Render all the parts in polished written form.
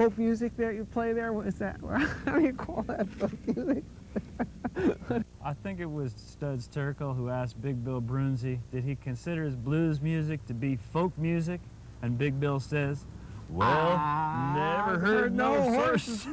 folk music that you play there? What is that? How do you call that folk music? I think it was Studs Terkel who asked Big Bill Brunzi, did he consider his blues music to be folk music? And Big Bill says, well, never heard no horses.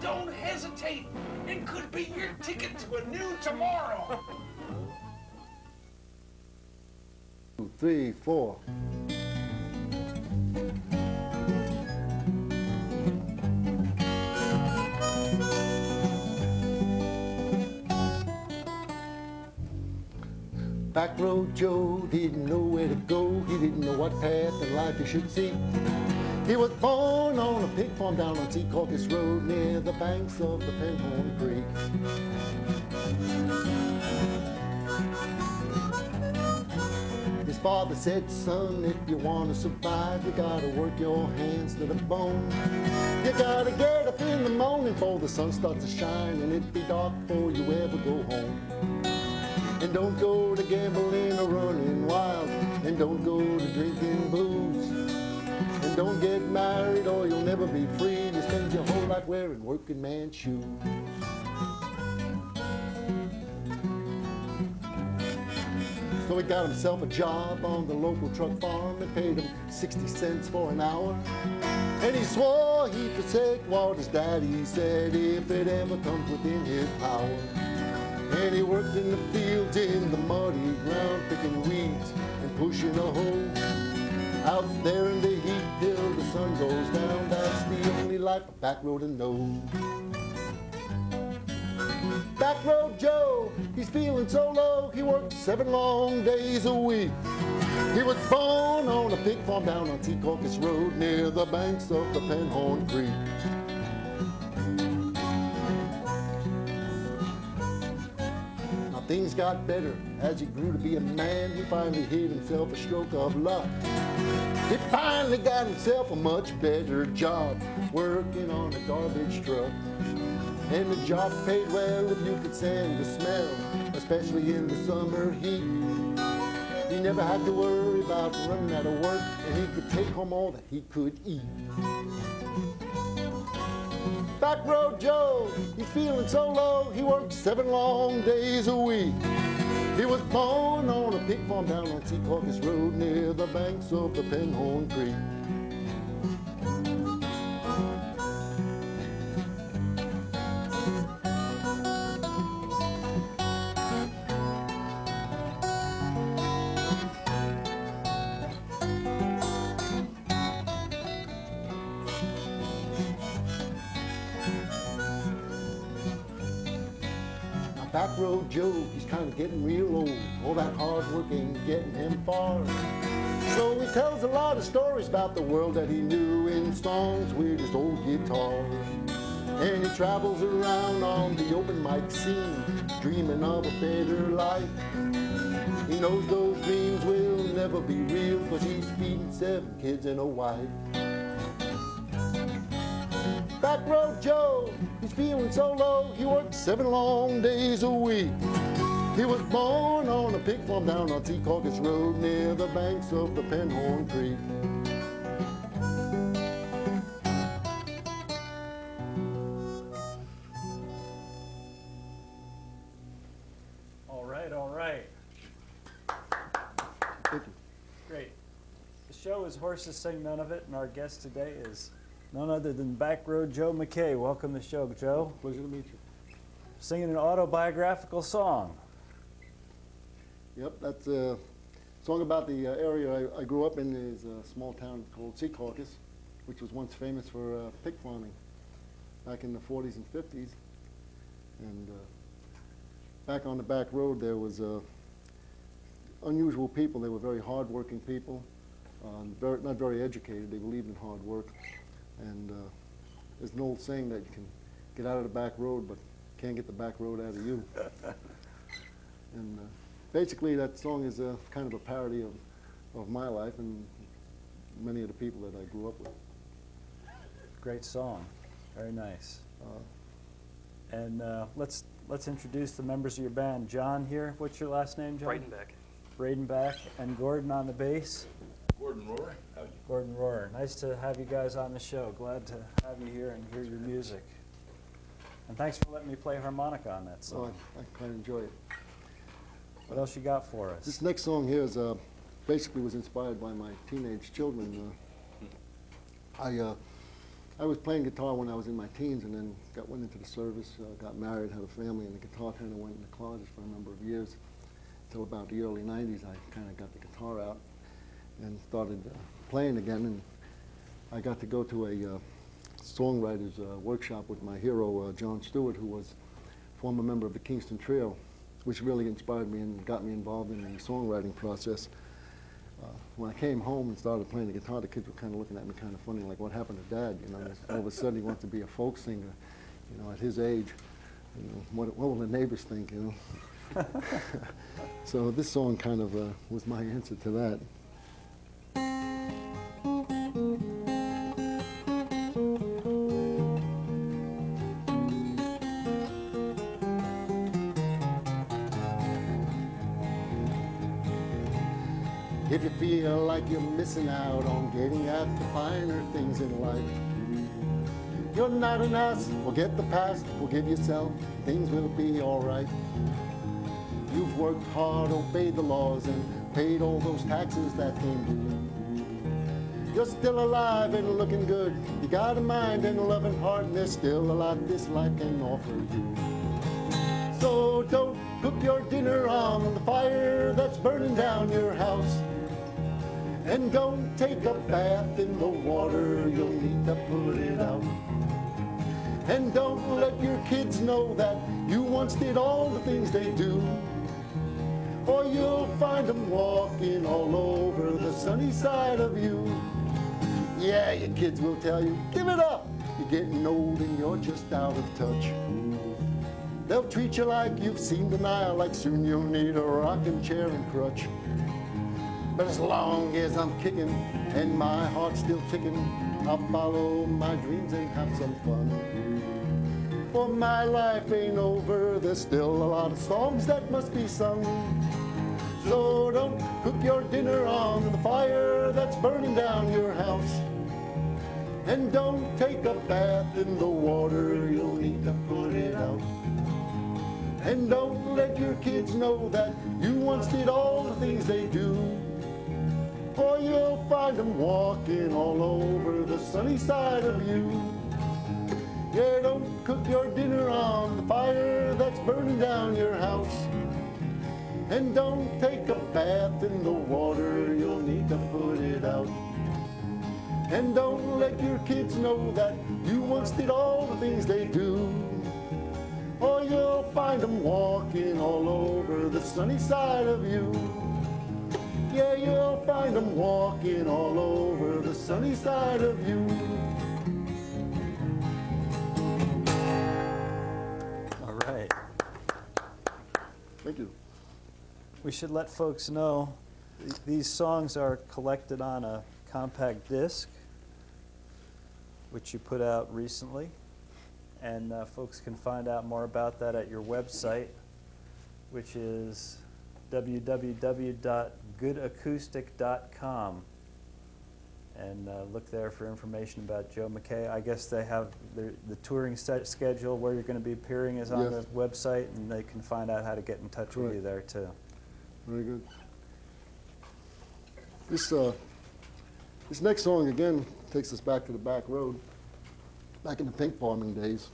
Don't hesitate. It could be your ticket to a new tomorrow. 2, 3, 4. Backroad Joe didn't know where to go. He didn't know what path in life he should see. He was born on a pig farm down on Secaucus Road near the banks of the Penhorn Creek. His father said, son, if you want to survive, you gotta work your hands to the bone. You gotta get up in the morning before the sun starts to shine, and it'd be dark before you ever go home. And don't go to gambling or running wild, and don't go to drinking booze. And don't get married or you'll never be free. You spend your whole life wearing working man's shoes. So he got himself a job on the local truck farm. They paid him 60 cents for an hour. And he swore he'd forsake what his daddy said if it ever comes within his power. And he worked in the fields in the muddy ground, picking weeds and pushing a hoe. Out there in the heat till the sun goes down, that's the only life a backroader knows. Backroad Joe, he's feeling so low, he worked 7 long days a week. He was born on a pig farm down on Secaucus Road near the banks of the Penhorn Creek. Things got better as he grew to be a man. He finally hit himself a stroke of luck. He finally got himself a much better job, working on a garbage truck. And the job paid well if you could stand the smell, especially in the summer heat. He never had to worry about running out of work, and he could take home all that he could eat. Backroad Joe, he's feeling so low, he worked 7 long days a week. He was born on a pig farm down on Secaucus Road near the banks of the Penhorn Creek. Backroad Joe, he's kind of getting real old. All that hard work ain't getting him far. So he tells a lot of stories about the world that he knew in songs with his old guitar. And he travels around on the open mic scene, dreaming of a better life. He knows those dreams will never be real, but he's feeding 7 kids and a wife. Backroad Joe, he's feeling so low, he worked 7 long days a week. He was born on a pig farm down on Secaucus Road near the banks of the Penhorn Creek. All right, all right. Thank you. Great. The show is Horses Sing None of It, and our guest today is none other than Backroad Joe McKay. Welcome to the show, Joe. Pleasure to meet you. Singing an autobiographical song. Yep, that's a song about the area I grew up in. Is a small town called Secaucus, which was once famous for pig farming back in the 40s and 50s. And back on the back road, there was unusual people. They were very hard-working people, not very educated. They believed in hard work. And there's an old saying that you can get out of the back road, but can't get the back road out of you. And basically, that song is kind of a parody of my life and many of the people that I grew up with. Great song, very nice. And let's introduce the members of your band. John here, what's your last name, John? Breitenbeck. Breitenbeck, and Gordon on the bass. Gordon Rohrer. Gordon Rohrer. Nice to have you guys on the show. Glad to have you here and hear your music. And thanks for letting me play harmonica on that song. So I quite enjoy it. What else you got for us? This next song here is basically was inspired by my teenage children. I was playing guitar when I was in my teens, and then went into the service, got married, had a family, and the guitar kind of went in the closet for a number of years. Until about the early 90s, I kind of got the guitar out and started playing again. And I got to go to a songwriter's workshop with my hero, John Stewart, who was a former member of the Kingston Trio, which really inspired me and got me involved in the songwriting process. When I came home and started playing the guitar, the kids were kind of looking at me kind of funny, like, what happened to Dad? You know, all of a sudden he wants to be a folk singer, you know, at his age. You know, what will the neighbors think, you know? So this song kind of was my answer to that. If you feel like you're missing out on getting at the finer things in life, you're not an ass. Forget the past, forgive yourself, things will be all right. You've worked hard, obeyed the laws, and paid all those taxes that came due. You're still alive and looking good. You got a mind and a loving heart, and there's still a lot this life can offer you. So don't cook your dinner on the fire that's burning down your house. And don't take a bath in the water, you'll need to put it out. And don't let your kids know that you once did all the things they do, or you'll find them walking all over the sunny side of you. Yeah, your kids will tell you, give it up, you're getting old and you're just out of touch. They'll treat you like you've seen the Nile, like soon you'll need a rocking chair and crutch. But as long as I'm kicking and my heart's still ticking, I'll follow my dreams and have some fun. For my life ain't over, there's still a lot of songs that must be sung. So don't cook your dinner on the fire that's burning down your house. And don't take a bath in the water, you'll need to put it out. And don't let your kids know that you once did all the things they do, or you'll find them walking all over the sunny side of you. Yeah, don't cook your dinner on the fire that's burning down your house. And don't take a bath in the water, you'll need to put it out. And don't let your kids know that you once did all the things they do, or you'll find them walking all over the sunny side of you. Yeah, you'll find them walking all over the sunny side of you. All right. Thank you. We should let folks know these songs are collected on a compact disc, which you put out recently. And folks can find out more about that at your website, which is www.goodacoustic.com, and look there for information about Joe McKay. I guess they have the touring schedule where you're going to be appearing is on Yes. the website, and they can find out how to get in touch with you there too. Very good. This next song again takes us back to the back road, back in the pink farming days.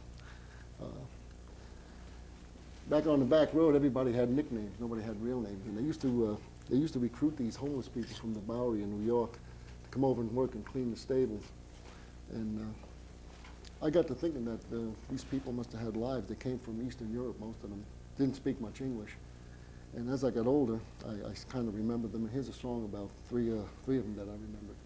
Back on the back road, everybody had nicknames. Nobody had real names. And they used to recruit these homeless people from the Bowery in New York to come over and work and clean the stables. And I got to thinking that these people must have had lives. They came from Eastern Europe, most of them. didn't speak much English. And as I got older, I kind of remembered them. And here's a song about three of them that I remembered.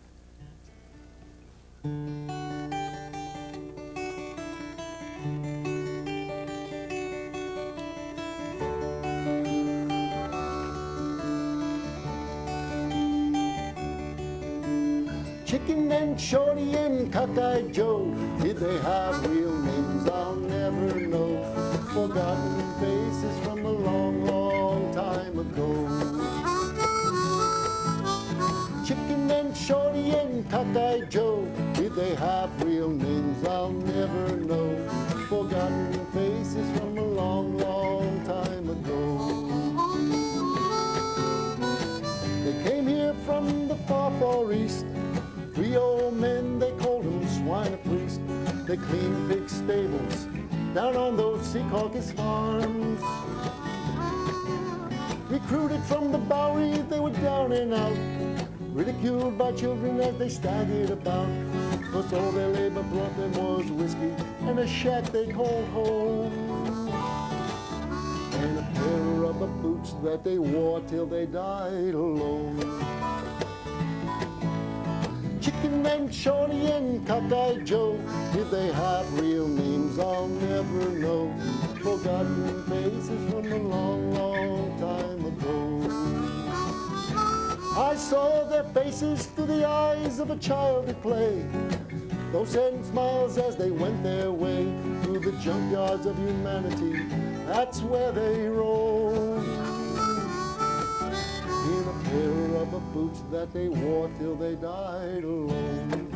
Chicken and Shorty and Cockeyed Joe, did they have real names? I'll never know. Forgotten faces from a long, long time ago. Chicken and Shorty and Cockeyed Joe, did they have real names? I'll never know. Forgotten faces from a long, long time ago. They came here from the far, far east. 3 old men, they called them swine priest. They cleaned pig stables down on those Secaucus farms. Recruited from the Bowery, they were down and out. Ridiculed by children as they staggered about. 'Cause all their labor brought them was whiskey and a shack they called home. And a pair of rubber boots that they wore till they died alone. Chicken and Shorty and Cockeyed Joe, did they have real names? I'll never know. Forgotten faces from a long, long time ago. I saw their faces through the eyes of a child at play. Those sudden smiles as they went their way through the junkyards of humanity. That's where they roam. In a pair of rubber boots that they wore till they died alone.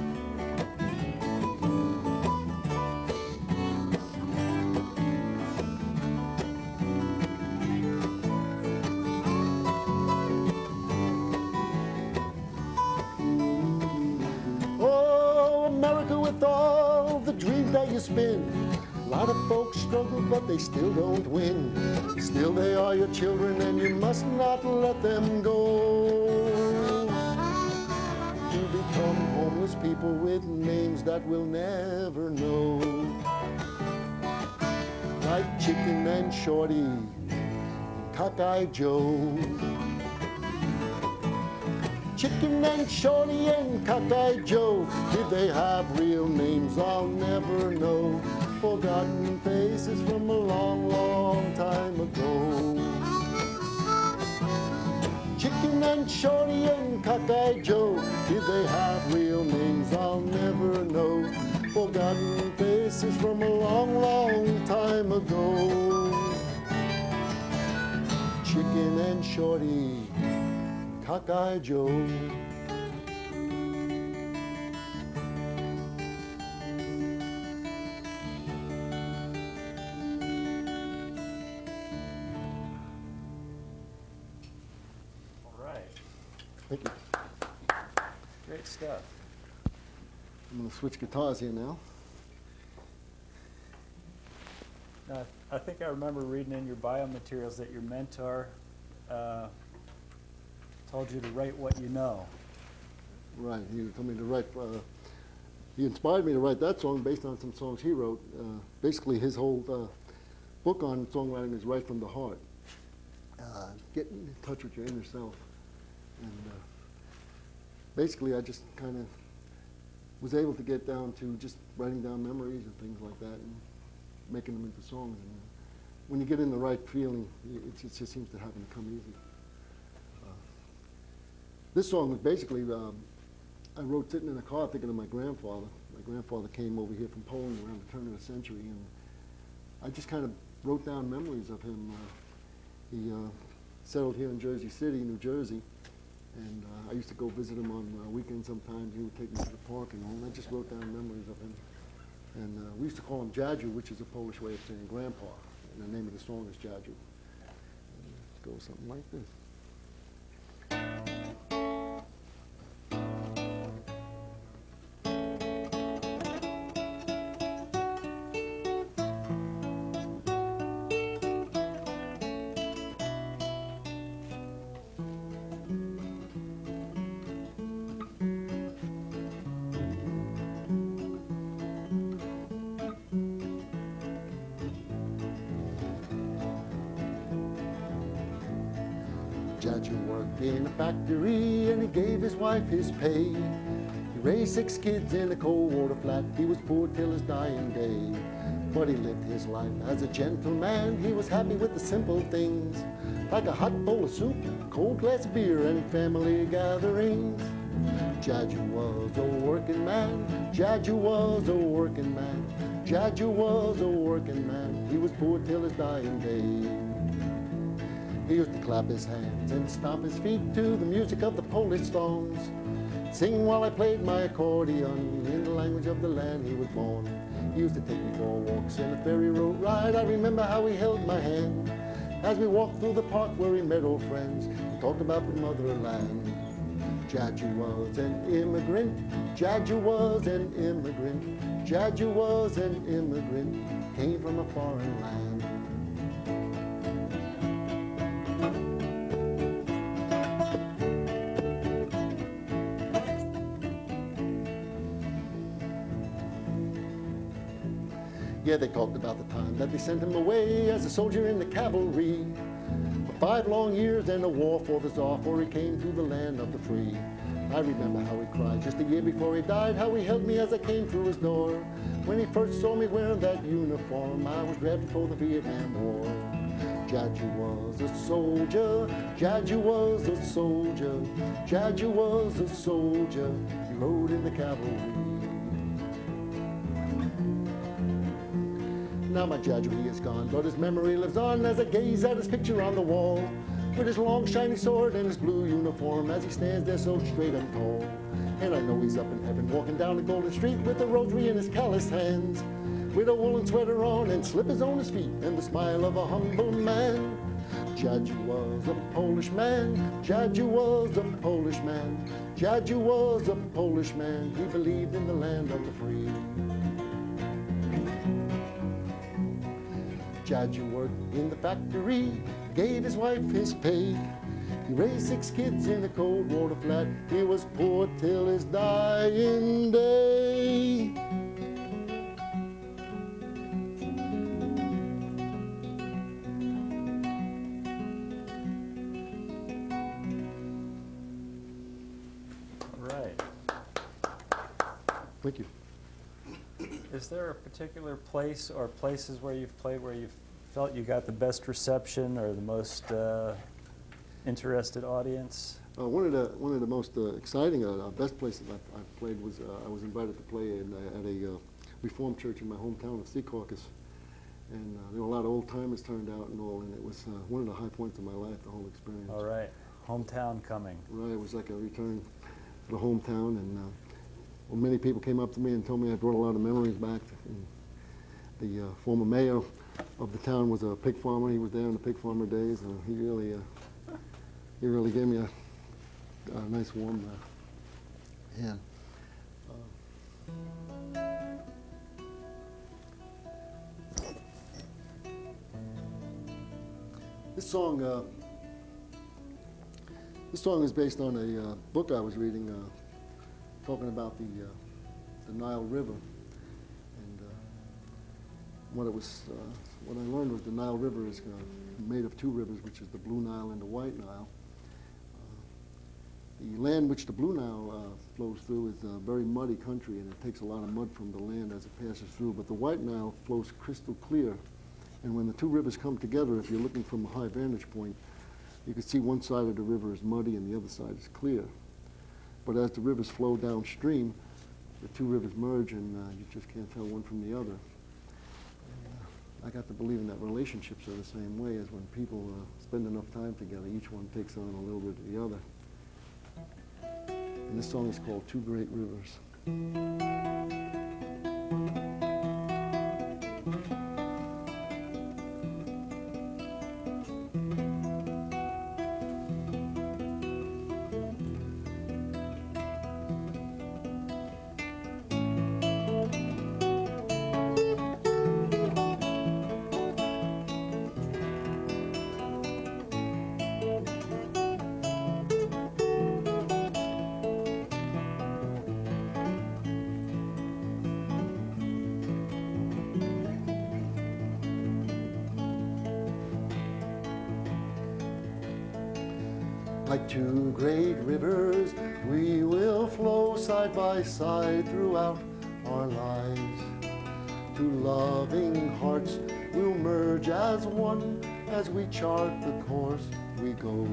Oh, America, with all the dreams that you spin. A lot of folks struggle, but they still don't win. Still they are your children, and you must not let them go. To become homeless people with names that we'll never know. Like Chicken and Shorty, and Cockeyed Joe. Chicken and Shorty and Cockeyed Joe, did they have real names? I'll never know. Forgotten faces from a long, long time ago. Chicken and Shorty and Cockeyed Joe, did they have real names? I'll never know. Forgotten faces from a long, long time ago. Chicken and Shorty, Cockeyed Joe. Thank you. Great stuff. I'm going to switch guitars here now. Now, I think I remember reading in your bio materials that your mentor told you to write what you know. Right, he told me to write, he inspired me to write that song based on some songs he wrote. Basically, his whole book on songwriting is right from the heart. Get in touch with your inner self. And basically, I just kind of was able to get down to just writing down memories and things like that and making them into songs. And when you get in the right feeling, it just seems to happen to come easy. This song was basically, I wrote sitting in a car thinking of my grandfather. My grandfather came over here from Poland around the turn of the century, and I just kind of wrote down memories of him. He settled here in Jersey City, New Jersey, and I used to go visit him on weekends sometimes. He would take me to the park and all, and I just wrote down memories of him. And we used to call him Jaju, which is a Polish way of saying grandpa, and the name of the song is Jaju. And it goes something like this. Judge worked in a factory and he gave his wife his pay. He raised 6 kids in a cold water flat. He was poor till his dying day. But he lived his life as a gentleman. He was happy with the simple things, like a hot bowl of soup, cold glass of beer, and family gatherings. Judge was a working man. Judge was a working man. Judge was a working man. He was poor till his dying day. He used to clap his hands and stomp his feet to the music of the Polish songs, sing while I played my accordion in the language of the land he was born. He used to take me for walks in a ferry boat ride. I remember how he held my hand as we walked through the park where he met old friends and talked about the motherland. Judge was an immigrant. Judge was an immigrant. Judge was an immigrant. Came from a foreign land. Yeah, they talked about the time that they sent him away as a soldier in the cavalry for 5 long years and a war for the Tsar, for he came to the land of the free. I remember how he cried just a year before he died, how he held me as I came through his door. When he first saw me wearing that uniform, I was drafted for the Vietnam War. Judge was a soldier, Judge was a soldier, Judge was a soldier, he rode in the cavalry. Now my Judge, he is gone, but his memory lives on as I gaze at his picture on the wall, with his long shiny sword and his blue uniform as he stands there so straight and tall. And I know he's up in heaven walking down the golden street with a rosary in his calloused hands, with a woolen sweater on and slippers on his feet and the smile of a humble man. Judge was a Polish man. Judge was a Polish man. Judge was a Polish man. He believed in the land of the free. Judge worked in the factory, gave his wife his pay. He raised 6 kids in a cold water flat. He was poor till his dying day. All right. Thank you. Is there a particular place or places where you've played where you've felt you got the best reception or the most interested audience? One of the most exciting, best places I've played was I was invited to play at a Reformed church in my hometown of Secaucus, and there were a lot of old timers turned out and all, and it was one of the high points of my life, the whole experience. All right, hometown coming. Right, it was like a return to the hometown, and well, many people came up to me and told me I brought a lot of memories back. And the former mayor of the town was a pig farmer. He was there in the pig farmer days, and he really gave me a nice warm hand. This song is based on a book I was reading, talking about the Nile River, and what I learned was the Nile River is made of 2 rivers, which is the Blue Nile and the White Nile. The land which the Blue Nile flows through is a very muddy country, and it takes a lot of mud from the land as it passes through, but the White Nile flows crystal clear, and when the 2 rivers come together, if you're looking from a high vantage point, you can see one side of the river is muddy and the other side is clear. But as the rivers flow downstream, the 2 rivers merge, and you just can't tell one from the other. I got to believe in that relationships are the same way, as when people spend enough time together, each one takes on a little bit of the other. And this song is called 2 Great Rivers. Like two great rivers, we will flow side by side throughout our lives. Two loving hearts will merge as one as we chart the course we go.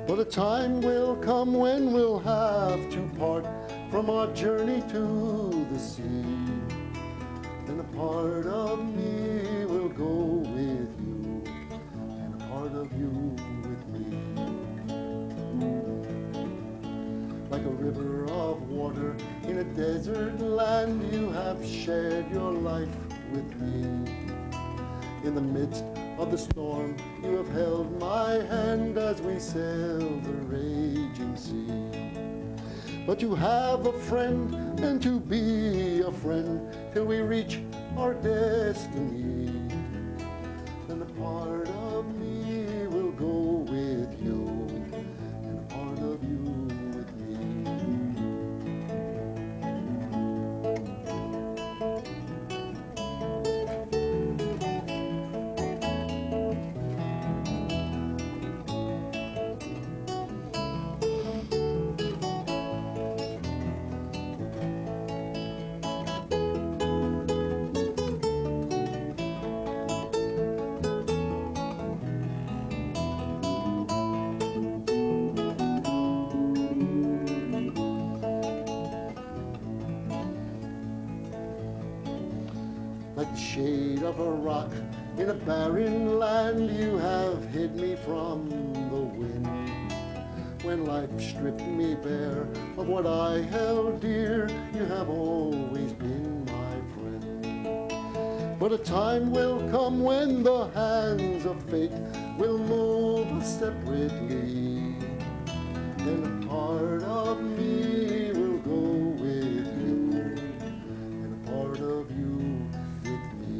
But a time will come when we'll have to part from our journey to the sea. And a part of me will go with you, and a part of you with me. Like a river of water in a desert land, you have shared your life with me. In the midst of the storm, you have held my hand as we sail the raging sea. But you have a friend, and to be a friend till we reach our destiny. And a part of me will go with you, and a part of you with me. Like the shade of a rock in a barren land, you have hid me from the wind. When life stripped me bare of what I held dear, you have always been my friend. But a time will come when the hands of fate will move us separately. And a part of me will go with you, and a part of you with me.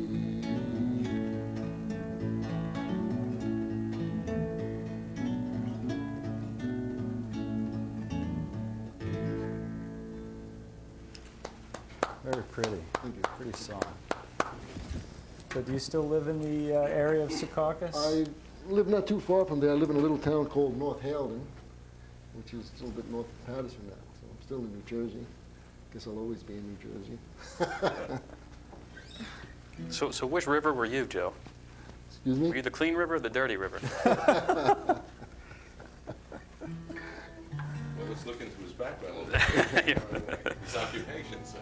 Very pretty. Thank you. Pretty song. So do you still live in the area of Secaucus? I live not too far from there. I live in a little town called North Halden, which is a little bit north of Patterson now. So I'm still in New Jersey. Guess I'll always be in New Jersey. So which river were you, Joe? Excuse Were me? you the clean river or the dirty river? Well, let's look into his background a little bit. His occupation, so.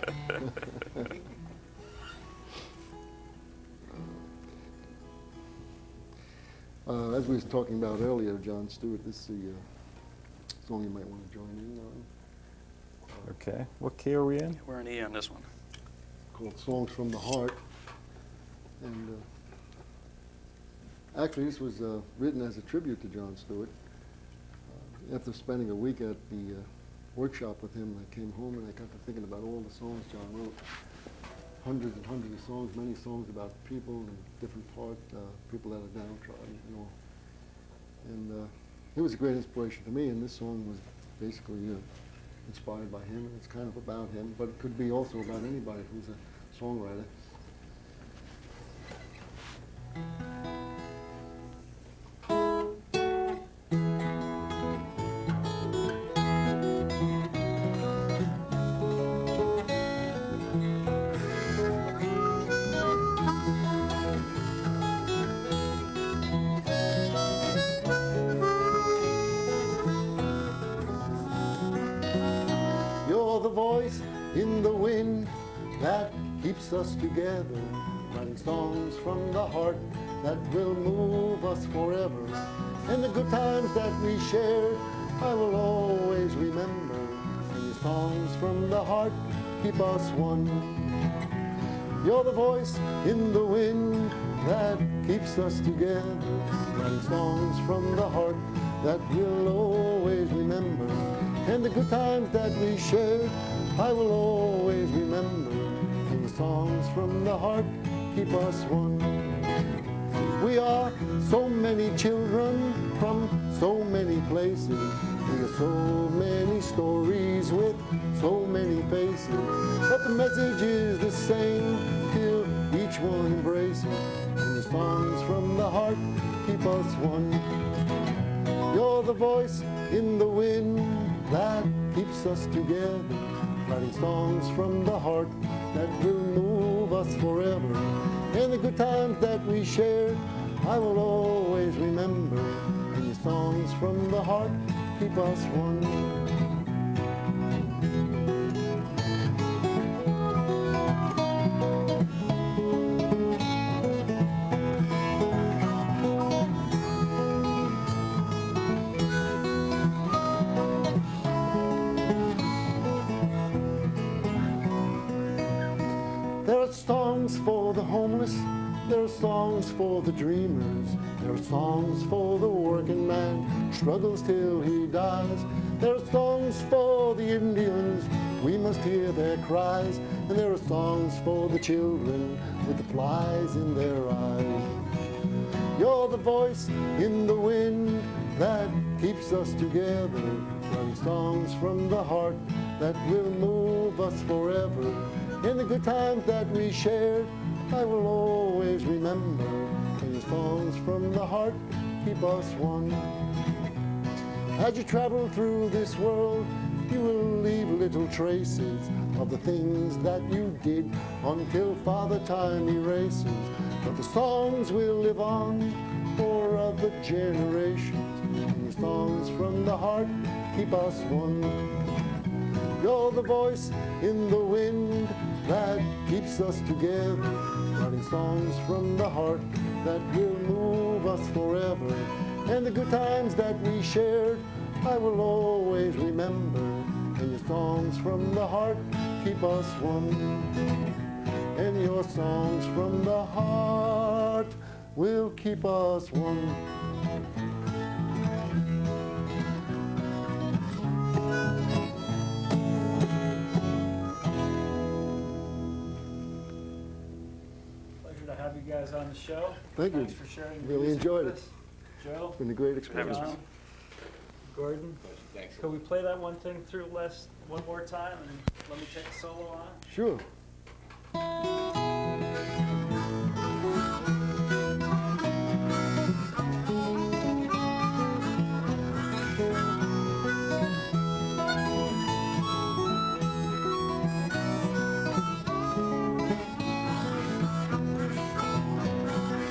As we was talking about earlier, John Stewart, this is a song you might want to join in on, Okay. What key are we in? We're in E on this one. called Songs from the Heart. And actually, this was written as a tribute to John Stewart. After spending a week at the workshop with him, I came home and I got to thinking about all the songs John wrote. Hundreds and hundreds of songs, many songs about people and different parts, people that are downtrodden and all. And it was a great inspiration to me, and this song was basically inspired by him, and it's kind of about him, but it could be also about anybody who's a songwriter. You're the voice in the wind that keeps us together, writing songs from the heart that will move us forever. And the good times that we shared, I will always remember. And these songs from the heart keep us one. You're the voice in the wind that keeps us together, writing songs from the heart that we'll always remember. And the good times that we shared, I will always remember. And the songs from the heart keep us one. We are so many children from so many places. We are so many stories with so many faces. But the message is the same till each one embraces. And the songs from the heart keep us one. You're You're the voice in the wind that keeps us together, writing songs from the heart that will move us forever. And the good times that we shared, I will always remember. And your songs from the heart keep us one. There are songs for the homeless, there are songs for the dreamers, there are songs for the working man, struggles till he dies. There are songs for the Indians, we must hear their cries, and there are songs for the children with the flies in their eyes. You're the voice in the wind that keeps us together, writing songs from the heart that will move us forever. In the good times that we shared, I will always remember. And your songs from the heart keep us one. As you travel through this world, you will leave little traces of the things that you did until Father Time erases. But the songs will live on for other generations. And your songs from the heart keep us one. You're the voice in the wind that keeps us together, writing songs from the heart that will move us forever. And the good times that we shared, I will always remember. And your songs from the heart keep us one. And your songs from the heart will keep us one. To have you guys on the show. Thank you. Thanks for sharing. Really music enjoyed with it. us. Joe, It's been a great experience. Tom, Gordon, Thanks. could we play that one thing through one more time and let me take a solo on it? Sure.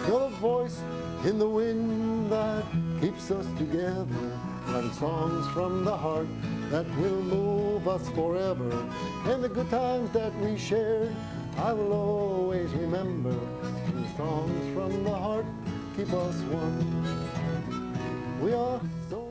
Your voice in the wind that keeps us together, writing songs from the heart that will move us forever. And the good times that we shared, I will always remember. And the songs from the heart keep us one. We are so